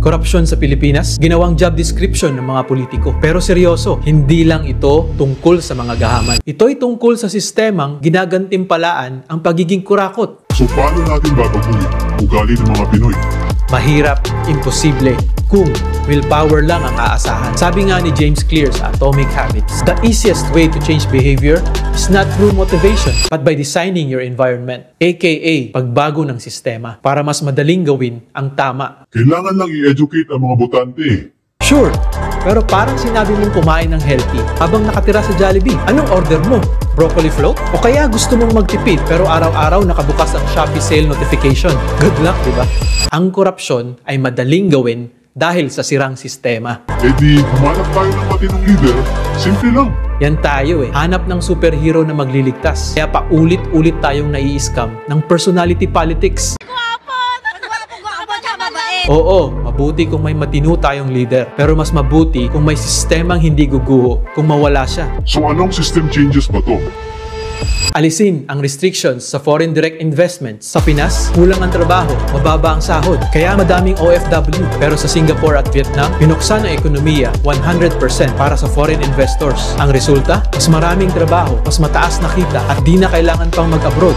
Korupsyon sa Pilipinas, ginawang job description ng mga politiko. Pero seryoso, hindi lang ito tungkol sa mga gahaman. Ito'y tungkol sa sistemang ginagantimpalaan ang pagiging kurakot. So paano natin babaguhin ugali ng mga Pinoy? Mahirap, imposible, kung willpower lang ang aasahan. Sabi nga ni James Clear sa Atomic Habits, the easiest way to change behavior is not through motivation, but by designing your environment, aka pagbago ng sistema, para mas madaling gawin ang tama. Kailangan lang i-educate ang mga botante. Sure, pero parang sinabi mong kumain ng healthy habang nakatira sa Jollibee. Anong order mo? Broccoli float? O kaya gusto mong magtipid pero araw-araw nakabukas ang Shopee sale notification? Good luck, di ba? Ang korupsyon ay madaling gawin dahil sa sirang sistema. E di, humanap tayo ng matinong leader. Simple lang. Yan tayo eh. Hanap ng superhero na magliligtas. Kaya paulit-ulit tayong nai-scam ng personality politics. Oo, mabuti kung may matino tayong leader. Pero mas mabuti kung may sistemang hindi guguho kung mawala siya. So anong system changes ba to? Alisin ang restrictions sa foreign direct investments. Sa Pinas, kulang ang trabaho, mababa ang sahod, kaya madaming OFW. Pero sa Singapore at Vietnam, binuksan ang ekonomiya 100% para sa foreign investors. Ang resulta, mas maraming trabaho, mas mataas na kita at di na kailangan pang mag-abroad.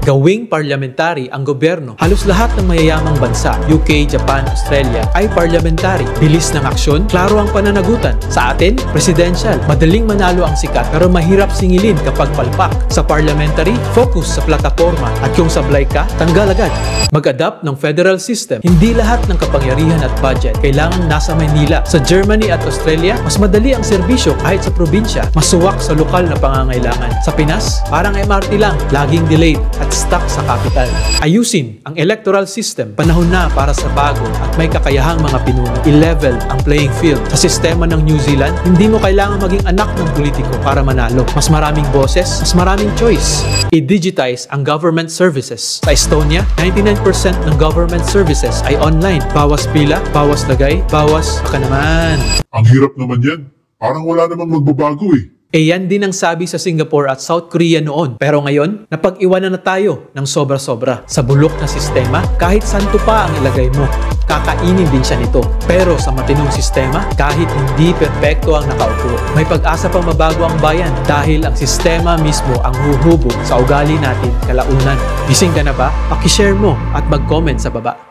Gawing parliamentary ang gobyerno. Halos lahat ng mayayamang bansa, UK, Japan, Australia, ay parliamentary. Bilis ng aksyon, klaro ang pananagutan. Sa atin, presidential. Madaling manalo ang sikat pero mahirap singilin kapag palpak. Sa parliamentary, focus sa plataforma at kung sablay ka, tanggal agad. Mag-adapt ng federal system. Hindi lahat ng kapangyarihan at budget kailangang nasa Maynila. Sa Germany at Australia, mas madali ang serbisyo kahit sa probinsya. Masuwak sa lokal na pangangailangan. Sa Pinas, parang MRT lang, laging delayed at stuck sa capital. Ayusin ang electoral system. Panahon na para sa bago at may kakayahang mga pinuno. I-level ang playing field. Sa sistema ng New Zealand, hindi mo kailangang maging anak ng politiko para manalo. Mas maraming boses, mas maraming choice. I-digitize ang government services. Sa Estonia, 99% ng government services ay online. Bawas pila, bawas lagay, bawas baka naman. Ang hirap naman yan. Parang wala namang magbabago eh. Yan din ang sabi sa Singapore at South Korea noon. Pero ngayon, napag-iwanan na tayo ng sobra-sobra. Sa bulok na sistema, kahit santo pa ang ilagay mo, kakainin din siya nito. Pero sa matinong sistema, kahit hindi perpekto ang nakaupo, may pag-asa pang mabago ang bayan dahil ang sistema mismo ang huhubog sa ugali natin kalaunan. Gising ka na ba? Paki-share mo at mag-comment sa baba.